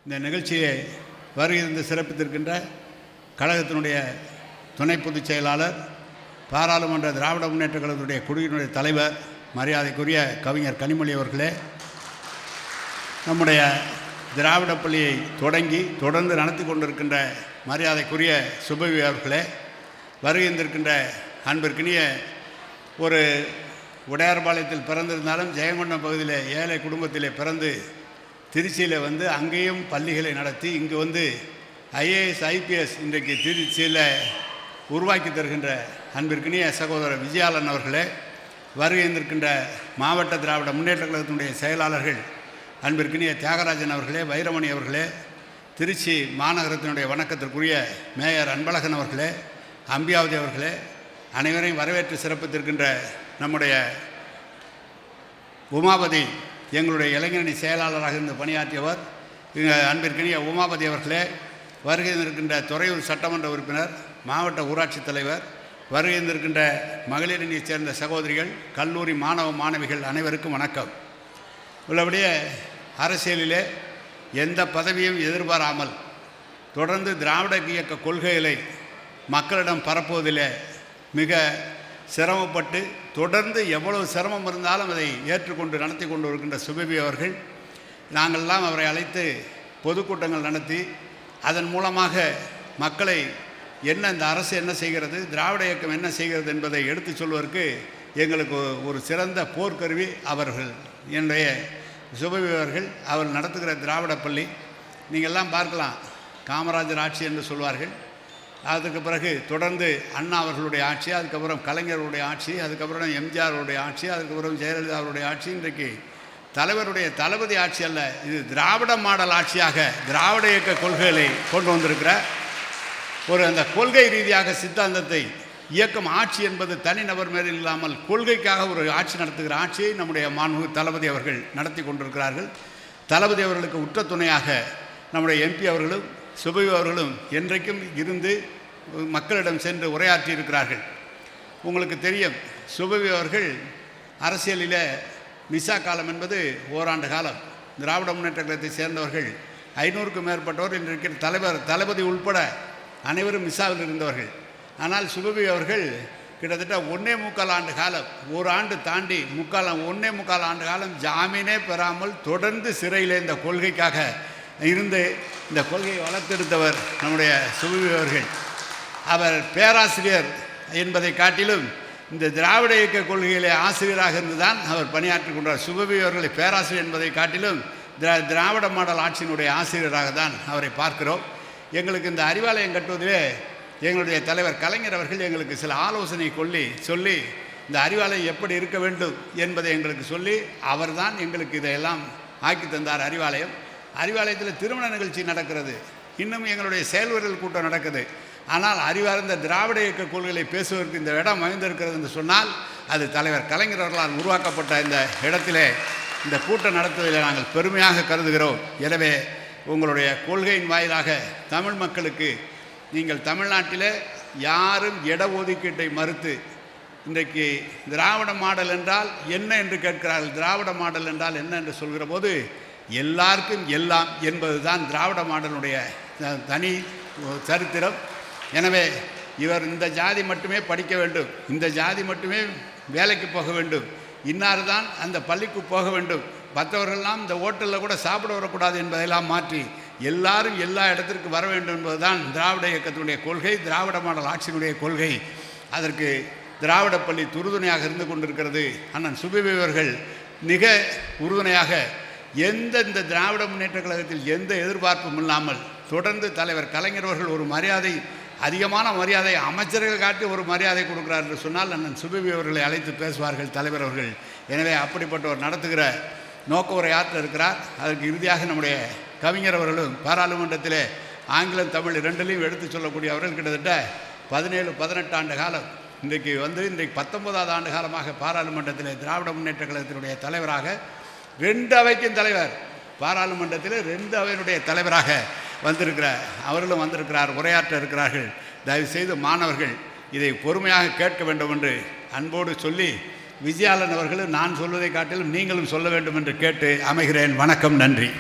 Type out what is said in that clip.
இந்த நிகழ்ச்சியை வருகின்ற சிறப்பித்திருக்கின்ற கழகத்தினுடைய துணை பொதுச் செயலாளர், பாராளுமன்ற திராவிட முன்னேற்ற கழகத்துடைய குழுவினுடைய தலைவர், மரியாதைக்குரிய கவிஞர் கனிமொழி அவர்களே, நம்முடைய திராவிட பள்ளியை தொடர்ந்து நடத்தி கொண்டிருக்கின்ற மரியாதைக்குரிய சுபவி அவர்களே, வருகின்றிருக்கின்ற அன்பிற்கினிய ஒரு உடையார்பாளையத்தில் பிறந்திருந்தாலும் ஜெயங்கொண்டம் பகுதியில் ஏழை குடும்பத்திலே பிறந்து திருச்சியில் வந்து அங்கேயும் பள்ளிகளை நடத்தி இங்கு வந்து ஐஏஎஸ் ஐபிஎஸ் இன்றைக்கு திருச்சியில் உருவாக்கி தருகின்ற அன்பிற்கினிய சகோதரர் விஜயாலன் அவர்களே, வருகின்றிருக்கின்ற மாவட்ட திராவிட முன்னேற்ற கழகத்தினுடைய செயலாளர்கள் அன்பிற்கினிய தியாகராஜன் அவர்களே, வைரமணி அவர்களே, திருச்சி மாநகரத்தினுடைய வணக்கத்திற்குரிய மேயர் அன்பழகன் அவர்களே, அம்பியாவதி அவர்களே, அனைவரையும் வரவேற்று சிறப்பித்திருக்கின்ற நம்முடைய உமாபதி, எங்களுடைய இளைஞரணி செயலாளராக இருந்து பணியாற்றியவர் அன்பிற்கினிய உமாபதி அவர்களே, வருகின்றிருக்கின்ற துறையூர் சட்டமன்ற உறுப்பினர், மாவட்ட ஊராட்சி தலைவர், வருகின்றிருக்கின்ற மகளிரணியைச் சேர்ந்த சகோதரிகள், கல்லூரி மாணவ மாணவிகள் அனைவருக்கும் வணக்கம். உள்ளபடியே அரசியலிலே எந்த பதவியும் எதிர்பாராமல் தொடர்ந்து திராவிட இயக்க கொள்கைகளை மக்களிடம் பரப்புவதிலே மிக சிரமப்பட்டு தொடர்ந்து எவ்வளவு சிரமம் இருந்தாலும் அதை ஏற்றுக்கொண்டு நடத்தி கொண்டு இருக்கின்ற சுபவி அவர்கள், நாங்கள்லாம் அவரை அழைத்து பொதுக்கூட்டங்கள் நடத்தி அதன் மூலமாக மக்களை என்ன இந்த அரசு என்ன செய்கிறது, திராவிட இயக்கம் என்ன செய்கிறது என்பதை எடுத்து சொல்வதற்கு எங்களுக்கு ஒரு சிறந்த போர்க்கருவி அவர்கள். என்னுடைய சுபவி அவர்கள் அவர் நடத்துகிற திராவிட பள்ளி நீங்கள்லாம் பார்க்கலாம், காமராஜர் ஆட்சி என்று சொல்வார்கள். அதுக்கு பிறகு தொடர்ந்து அண்ணா அவர்களுடைய ஆட்சி, அதுக்கப்புறம் கலைஞருடைய ஆட்சி, அதுக்கப்புறம் எம்ஜிஆருடைய ஆட்சி, அதுக்கப்புறம் ஜெயலலிதா அவருடைய ஆட்சி, இன்றைக்கு தலைவருடைய தளபதி ஆட்சி அல்ல, இது திராவிட மாடல் ஆட்சியாக திராவிட இயக்க கொள்கைகளை கொண்டு வந்திருக்கிற ஒரு அந்த கொள்கை ரீதியாக சித்தாந்தத்தை இயக்கம் ஆட்சி என்பது தனிநபர் மேல் இல்லாமல் கொள்கைக்காக ஒரு ஆட்சி நடத்துகிற ஆட்சியை நம்முடைய மாண்புமிகு தளபதி அவர்கள் நடத்தி கொண்டிருக்கிறார்கள். தளபதி அவர்களுக்கு உற்ற துணையாக நம்முடைய எம்பி அவர்களும் சுபவி அவர்களும் என்றைக்கும் இருந்து மக்களிடம் சென்று உரையாற்றி இருக்கிறார்கள். உங்களுக்கு தெரியும், சுபவி அவர்கள் அரசியலில் மிசா காலம் என்பது ஓராண்டு காலம். திராவிட முன்னேற்ற கழகத்தை சேர்ந்தவர்கள் 500க்கும் மேற்பட்டவர் இன்றைக்கு தளபதி உள்பட அனைவரும் மிசாவில் இருந்தவர்கள். ஆனால் சுபவி அவர்கள் கிட்டத்தட்ட 1.25 ஆண்டு காலம், ஒரு ஆண்டு தாண்டி 1.25 ஆண்டு காலம் ஜாமீனே பெறாமல் தொடர்ந்து சிறையில் இந்த கொள்கைக்காக இருந்து இந்த கொள்கையை வளர்த்தெடுத்தவர் நம்முடைய சுபவி அவர்கள். அவர் பேராசிரியர் என்பதை காட்டிலும் இந்த திராவிட இயக்க கொள்கையிலே ஆசிரியராக இருந்துதான் அவர் பணியாற்றி கொண்டார். சுபவி அவர்களை பேராசிரியர் என்பதை காட்டிலும் திராவிட மாடல் ஆட்சியினுடைய ஆசிரியராக தான் அவரை பார்க்கிறோம். எங்களுக்கு இந்த அறிவாலயம் கட்டுவதிலே எங்களுடைய தலைவர் கலைஞர் அவர்கள் எங்களுக்கு சில ஆலோசனை சொல்லி இந்த அறிவாலயம் எப்படி இருக்க வேண்டும் என்பதை எங்களுக்கு சொல்லி அவர்தான் எங்களுக்கு இதையெல்லாம் ஆக்கி தந்தார். அறிவாலயத்தில் திருமண நிகழ்ச்சி நடக்கிறது, இன்னும் எங்களுடைய செயல்வர்கள் கூட்டம் நடக்குது. ஆனால் அறிவார்ந்த திராவிட இயக்க கொள்கைகளை பேசுவதற்கு இந்த இடம் அமைந்திருக்கிறது என்று சொன்னால் அது தலைவர் கலைஞர் அவர்களால் உருவாக்கப்பட்ட இந்த இடத்திலே இந்த கூட்டம் நடத்துவதில் நாங்கள் பெருமையாக கருதுகிறோம். எனவே உங்களுடைய கொள்கையின் வாயிலாக தமிழ் மக்களுக்கு நீங்கள் தமிழ்நாட்டில் யாரும் இடஒதுக்கீட்டை மறுத்து இன்றைக்கு திராவிட மாடல் என்றால் என்ன என்று கேட்கிறார்கள். திராவிட மாடல் என்றால் என்ன என்று சொல்கிற போது எல்லாருக்கும் எல்லாம் என்பது தான் திராவிட மாடலுடைய தனி சரித்திரம். எனவே இவர் இந்த ஜாதி மட்டுமே படிக்க வேண்டும், இந்த ஜாதி மட்டுமே வேலைக்கு போக வேண்டும், இன்னார் தான் அந்த பள்ளிக்கு போக வேண்டும், மற்றவர்கள்லாம் இந்த ஹோட்டலில் கூட சாப்பிட வரக்கூடாது என்பதையெல்லாம் மாற்றி எல்லாரும் எல்லா இடத்திற்கு வர வேண்டும் என்பதுதான் திராவிட இயக்கத்தினுடைய கொள்கை, திராவிட மாடல் ஆட்சியினுடைய கொள்கை. அதற்கு திராவிட பள்ளி உறுதுணையாக இருந்து கொண்டிருக்கிறது. அண்ணன் சுபவி அவர்கள் மிக உறுதுணையாக இந்த திராவிட முன்னேற்ற கழகத்தில் எந்த எதிர்பார்ப்பும் இல்லாமல் தொடர்ந்து தலைவர் கலைஞர் அவர்கள் ஒரு அதிகமான மரியாதை அமைச்சர்கள் காட்டி ஒரு மரியாதை கொடுக்கிறார் என்று சொன்னால் அண்ணன் சுபவி அவர்களை அழைத்து பேசுவார்கள் தலைவர் அவர்கள். எனவே அப்படிப்பட்டவர் நடத்துகிற நோக்க உரையாற்ற இருக்கிறார். அதற்கு இறுதியாக நம்முடைய கவிஞர் அவர்களும் பாராளுமன்றத்திலே ஆங்கிலம் தமிழ் இரண்டிலையும் எடுத்து சொல்லக்கூடிய அவர்கள் கிட்டத்தட்ட 17-18 ஆண்டு காலம் இன்றைக்கு 19வது ஆண்டு காலமாக பாராளுமன்றத்திலே திராவிட முன்னேற்ற கழகத்தினுடைய தலைவராக 2 அவைக்கும் தலைவர், பாராளுமன்றத்தில் 2 அவையினுடைய தலைவராக அவர்களும் வந்திருக்கிறார், உரையாற்ற இருக்கிறார்கள். தயவுசெய்து மாணவர்கள் இதை பொறுமையாக கேட்க வேண்டும் என்று அன்போடு சொல்லி விஜயாலன் அவர்களும் நான் சொல்வதை காட்டிலும் நீங்களும் சொல்ல வேண்டும் என்று கேட்டு அமைகிறேன். வணக்கம், நன்றி.